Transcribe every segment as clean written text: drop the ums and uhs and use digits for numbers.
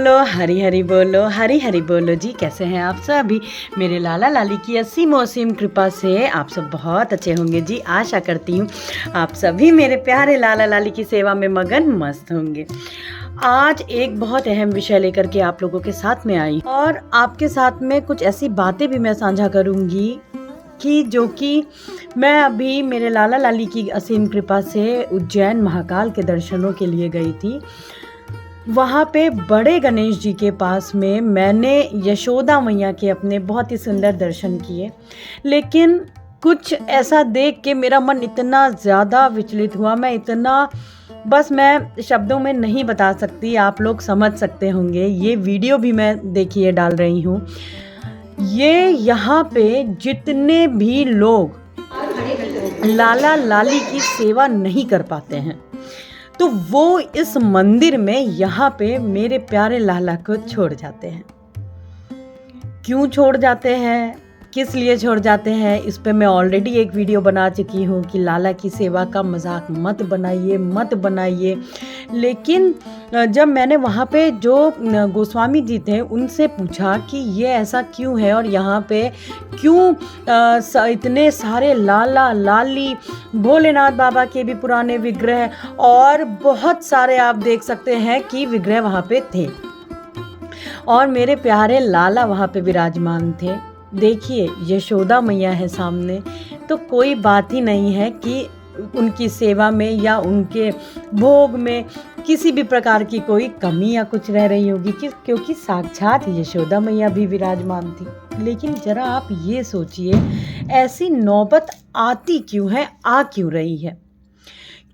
बोलो, हरी हरी बोलो, हरी हरी बोलो जी। कैसे हैं आप सभी? मेरे लाला लाली की असीम असीम कृपा से आप सब बहुत अच्छे होंगे जी। आशा करती हूँ आप सभी मेरे प्यारे लाला लाली की सेवा में मगन मस्त होंगे। आज एक बहुत अहम विषय लेकर के आप लोगों के साथ में आई और आपके साथ में कुछ ऐसी बातें भी मैं साझा करूँगी कि जो कि मैं अभी मेरे लाला लाली की असीम कृपा से उज्जैन महाकाल के दर्शनों के लिए गई थी। वहाँ पे बड़े गणेश जी के पास में मैंने यशोदा मैया के अपने बहुत ही सुंदर दर्शन किए, लेकिन कुछ ऐसा देख के मेरा मन इतना ज़्यादा विचलित हुआ, मैं शब्दों में नहीं बता सकती, आप लोग समझ सकते होंगे। ये वीडियो भी मैं देखिए डाल रही हूँ। ये यहाँ पे जितने भी लोग लाला लाली की सेवा नहीं कर पाते हैं तो वो इस मंदिर में यहाँ पे मेरे प्यारे लाला को छोड़ जाते हैं। क्यों छोड़ जाते हैं, किस लिए छोड़ जाते हैं, इस पे मैं ऑलरेडी एक वीडियो बना चुकी हूँ कि लाला की सेवा का मजाक मत बनाइए। लेकिन जब मैंने वहाँ पे जो गोस्वामी जी थे उनसे पूछा कि ये ऐसा क्यों है और यहाँ पे क्यों इतने सारे लाला लाली, भोलेनाथ बाबा के भी पुराने विग्रह और बहुत सारे आप देख सकते हैं कि विग्रह वहाँ पे थे और मेरे प्यारे लाला वहाँ पे विराजमान थे। देखिए यशोदा मैया है सामने, तो कोई बात ही नहीं है कि उनकी सेवा में या उनके भोग में किसी भी प्रकार की कोई कमी या कुछ रह रही होगी क्योंकि साक्षात यशोदा मैया भी विराजमान थी। लेकिन ज़रा आप ये सोचिए, ऐसी नौबत आती क्यों है, आ क्यों रही है?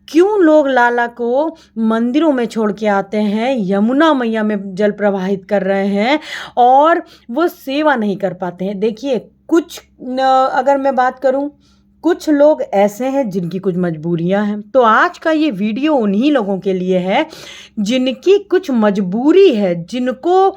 क्यों लोग लाला को मंदिरों में छोड़ के आते हैं, यमुना मैया में जल प्रवाहित कर रहे हैं और वो सेवा नहीं कर पाते हैं? देखिए अगर मैं बात करूं, कुछ लोग ऐसे हैं जिनकी कुछ मजबूरियां हैं, तो आज का ये वीडियो उन्हीं लोगों के लिए है जिनकी कुछ मजबूरी है, जिनको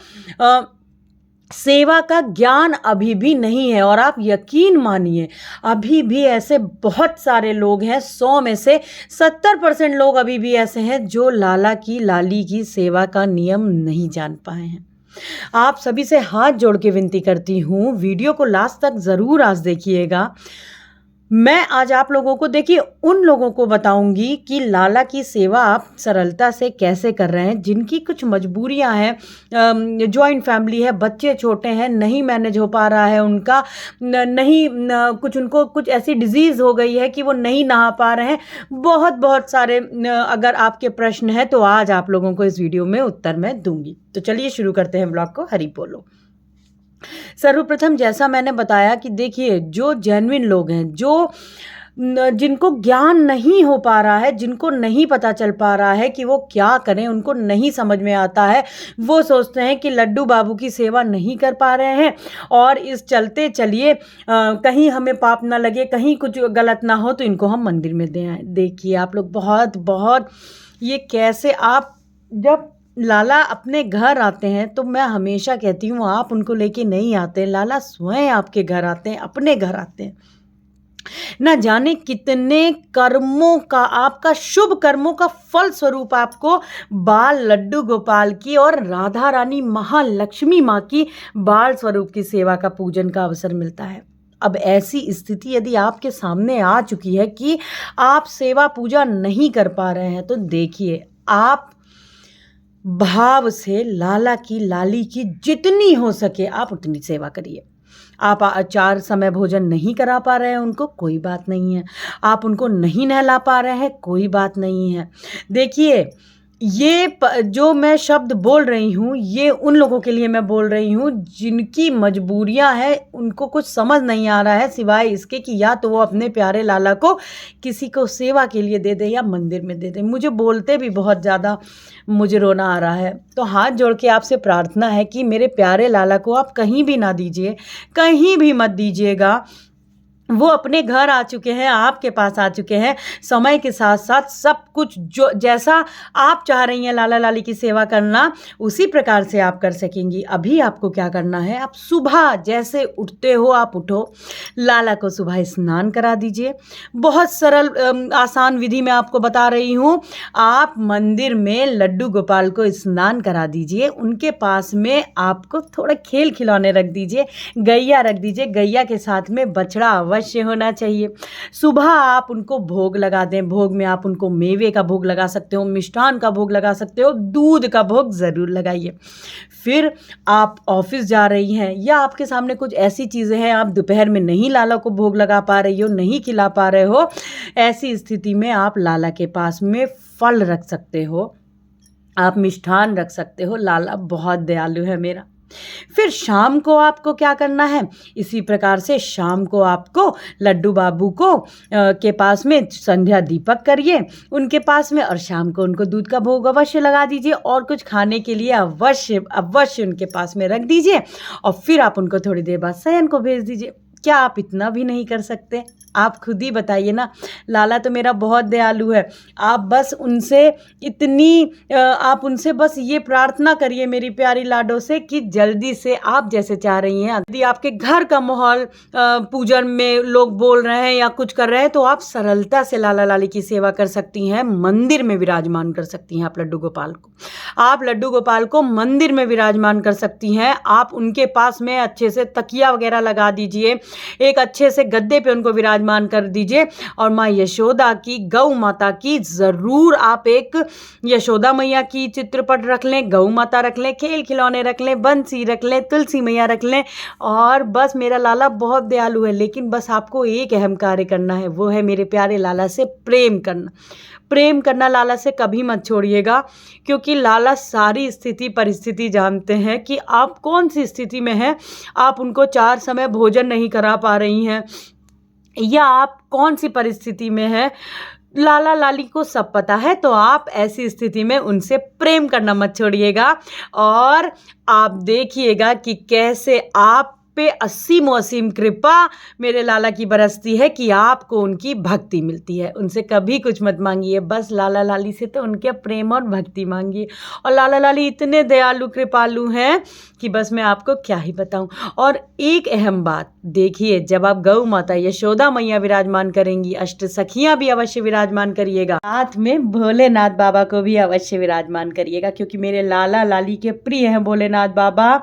सेवा का ज्ञान अभी भी नहीं है। और आप यकीन मानिए अभी भी ऐसे बहुत सारे लोग हैं, 100 में से 70% लोग अभी भी ऐसे हैं जो लाला की लाली की सेवा का नियम नहीं जान पाए हैं। आप सभी से हाथ जोड़ के विनती करती हूँ, वीडियो को लास्ट तक ज़रूर आज देखिएगा। मैं आज आप लोगों को, देखिए उन लोगों को बताऊंगी कि लाला की सेवा आप सरलता से कैसे कर रहे हैं, जिनकी कुछ मजबूरियां हैं, जॉइंट फैमिली है, बच्चे छोटे हैं, नहीं मैनेज हो पा रहा है उनका, उनको कुछ ऐसी डिजीज़ हो गई है कि वो नहीं नहा पा रहे हैं। बहुत सारे अगर आपके प्रश्न हैं तो आज आप लोगों को इस वीडियो में उत्तर मैं दूंगी। तो चलिए शुरू करते हैं ब्लॉग को। हरि बोलो। सर्वप्रथम जैसा मैंने बताया कि देखिए जो जेन्युइन लोग हैं, जिनको ज्ञान नहीं हो पा रहा है, जिनको नहीं पता चल पा रहा है कि वो क्या करें, उनको नहीं समझ में आता है, वो सोचते हैं कि लड्डू बाबू की सेवा नहीं कर पा रहे हैं और इस चलते चलिए कहीं हमें पाप ना लगे, कहीं कुछ गलत ना हो तो इनको हम मंदिर में दे आए। देखिए आप लोग बहुत ये कैसे, आप जब लाला अपने घर आते हैं तो मैं हमेशा कहती हूँ आप उनको लेके नहीं आते, लाला स्वयं आपके घर आते हैं, अपने घर आते हैं। ना जाने कितने कर्मों का, आपका शुभ कर्मों का फल स्वरूप आपको बाल लड्डू गोपाल की और राधा रानी महालक्ष्मी माँ की बाल स्वरूप की सेवा का पूजन का अवसर मिलता है। अब ऐसी स्थिति यदि आपके सामने आ चुकी है कि आप सेवा पूजा नहीं कर पा रहे हैं तो देखिए आप भाव से लाला की लाली की जितनी हो सके आप उतनी सेवा करिए। आप 4 समय भोजन नहीं करा पा रहे हैं उनको, कोई बात नहीं है। आप उनको नहीं नहला पा रहे हैं, कोई बात नहीं है। देखिए ये जो मैं शब्द बोल रही हूँ ये उन लोगों के लिए मैं बोल रही हूँ जिनकी मजबूरियाँ हैं, उनको कुछ समझ नहीं आ रहा है सिवाय इसके कि या तो वो अपने प्यारे लाला को किसी को सेवा के लिए दे दे या मंदिर में दे दे। मुझे बोलते भी बहुत ज़्यादा मुझे रोना आ रहा है, तो हाथ जोड़ के आपसे प्रार्थना है कि मेरे प्यारे लाला को आप कहीं भी ना दीजिए, कहीं भी मत दीजिएगा। वो अपने घर आ चुके हैं, आपके पास आ चुके हैं। समय के साथ साथ सब कुछ जो जैसा आप चाह रही हैं लाला लाली की सेवा करना, उसी प्रकार से आप कर सकेंगी। अभी आपको क्या करना है, आप सुबह जैसे उठते हो आप उठो, लाला को सुबह स्नान करा दीजिए। बहुत सरल आसान विधि मैं आपको बता रही हूँ। आप मंदिर में लड्डू गोपाल को स्नान करा दीजिए, उनके पास में आपको थोड़ा खेल खिलौने रख दीजिए, गैया रख दीजिए, गैया के साथ में बछड़ा अवश्य होना चाहिए। सुबह आप उनको भोग लगा दें, भोग में आप उनको मेवे का भोग लगा सकते हो, मिष्ठान का भोग लगा सकते हो, दूध का भोग ज़रूर लगाइए। फिर आप ऑफिस जा रही हैं या आपके सामने कुछ ऐसी चीज़ें हैं, आप दोपहर में नहीं लाला को भोग लगा पा रही हो, नहीं खिला पा रहे हो, ऐसी स्थिति में आप लाला के पास में फल रख सकते हो, आप मिष्ठान रख सकते हो। लाला बहुत दयालु है मेरा। फिर शाम को आपको क्या करना है, इसी प्रकार से शाम को आपको लड्डू बाबू को के पास में संध्या दीपक करिए उनके पास में, और शाम को उनको दूध का भोग अवश्य लगा दीजिए और कुछ खाने के लिए अवश्य अवश्य उनके पास में रख दीजिए, और फिर आप उनको थोड़ी देर बाद शयन को भेज दीजिए। क्या आप इतना भी नहीं कर सकते? आप खुद ही बताइए ना। लाला तो मेरा बहुत दयालु है। आप बस उनसे आप उनसे बस ये प्रार्थना करिए मेरी प्यारी लाडो से कि जल्दी से आप जैसे चाह रही हैं, यदि आपके घर का माहौल पूजन में लोग बोल रहे हैं या कुछ कर रहे हैं, तो आप सरलता से लाला लाली की सेवा कर सकती हैं, मंदिर में विराजमान कर सकती हैं। आप लड्डू गोपाल को मंदिर में विराजमान कर सकती हैं। आप उनके पास में अच्छे से तकिया वगैरह लगा दीजिए, एक अच्छे से गद्दे पे उनको विराजमान कर दीजिए, और माँ यशोदा की, गौ माता की ज़रूर आप एक यशोदा मैया की चित्रपट रख लें, गौ माता रख लें, खेल खिलौने रख लें, बंसी रख लें, तुलसी मैया रख लें। और बस मेरा लाला बहुत दयालु है, लेकिन बस आपको एक अहम कार्य करना है, वो है मेरे प्यारे लाला से प्रेम करना। प्रेम करना लाला से कभी मत छोड़िएगा, क्योंकि लाला सारी स्थिति परिस्थिति जानते हैं कि आप कौन सी स्थिति में हैं। आप उनको 4 समय भोजन नहीं करा पा रही हैं, या आप कौन सी परिस्थिति में हैं, लाला लाली को सब पता है। तो आप ऐसी स्थिति में उनसे प्रेम करना मत छोड़िएगा, और आप देखिएगा कि कैसे आप पे असीमो असीम कृपा मेरे लाला की बरसती है कि आपको उनकी भक्ति मिलती है। उनसे कभी कुछ मत मांगिए, बस लाला लाली से तो उनके प्रेम और भक्ति मांगिए। और लाला लाली इतने दयालु कृपालु हैं कि बस मैं आपको क्या ही बताऊं। और एक अहम बात देखिए, जब आप गौ माता यशोदा मैया विराजमान करेंगी, अष्ट सखियां भी अवश्य विराजमान करिएगा, साथ में भोलेनाथ बाबा को भी अवश्य विराजमान करिएगा, क्योंकि मेरे लाला लाली के प्रिय हैं भोलेनाथ बाबा।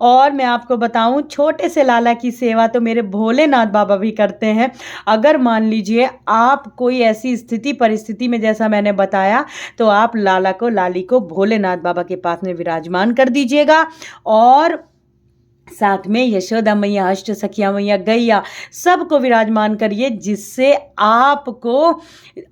और मैं आपको बताऊं, छोटे से लाला की सेवा तो मेरे भोलेनाथ बाबा भी करते हैं। अगर मान लीजिए आप कोई ऐसी स्थिति परिस्थिति में, जैसा मैंने बताया, तो आप लाला को लाली को भोलेनाथ बाबा के पास में विराजमान कर दीजिएगा, और साथ में यशोदा मैया, अष्ट सखिया मैया, गैया, सबको विराजमान करिए, जिससे आपको,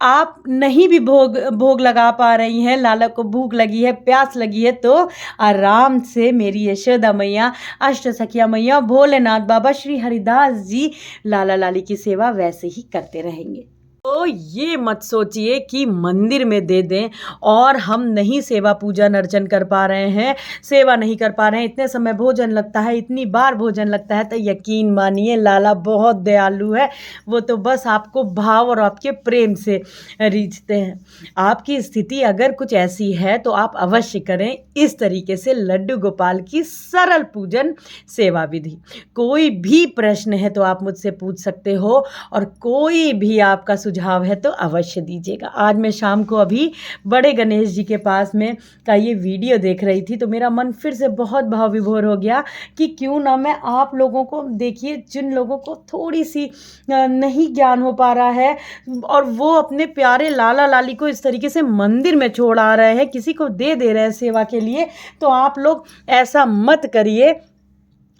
आप नहीं भी भोग लगा पा रही हैं, लाला को भूख लगी है, प्यास लगी है, तो आराम से मेरी यशोदा मैया, अष्ट सखिया मैया, भोलेनाथ बाबा, श्री हरिदास जी लाला लाली की सेवा वैसे ही करते रहेंगे। तो ये मत सोचिए कि मंदिर में दे दें और हम नहीं सेवा पूजन अर्चन कर पा रहे हैं, सेवा नहीं कर पा रहे हैं, इतने समय भोजन लगता है, इतनी बार भोजन लगता है। तो यकीन मानिए लाला बहुत दयालु है, वो तो बस आपको भाव और आपके प्रेम से रीझते हैं। आपकी स्थिति अगर कुछ ऐसी है तो आप अवश्य करें इस तरीके से लड्डू गोपाल की सरल पूजन सेवा विधि। कोई भी प्रश्न है तो आप मुझसे पूछ सकते हो, और कोई भी आपका सुझाव है तो अवश्य दीजिएगा। आज मैं शाम को अभी बड़े गणेश जी के पास में का ये वीडियो देख रही थी, तो मेरा मन फिर से बहुत भाव विभोर हो गया कि क्यों ना मैं आप लोगों को, देखिए जिन लोगों को थोड़ी सी नहीं ज्ञान हो पा रहा है और वो अपने प्यारे लाला लाली को इस तरीके से मंदिर में छोड़ आ रहे हैं, किसी को दे रहे हैं सेवा के लिए, तो आप लोग ऐसा मत करिए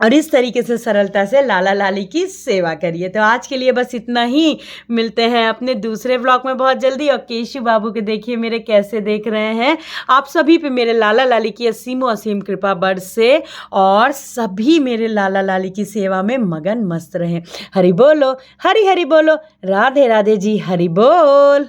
और इस तरीके से सरलता से लाला लाली की सेवा करिए। तो आज के लिए बस इतना ही, मिलते हैं अपने दूसरे व्लॉग में बहुत जल्दी। और केशु बाबू के देखिए मेरे कैसे देख रहे हैं। आप सभी पे मेरे लाला लाली की असीमो असीम कृपा बरसे, और सभी मेरे लाला लाली की सेवा में मगन मस्त रहें। हरि बोलो, हरि हरि बोलो, राधे राधे जी, हरि बोल।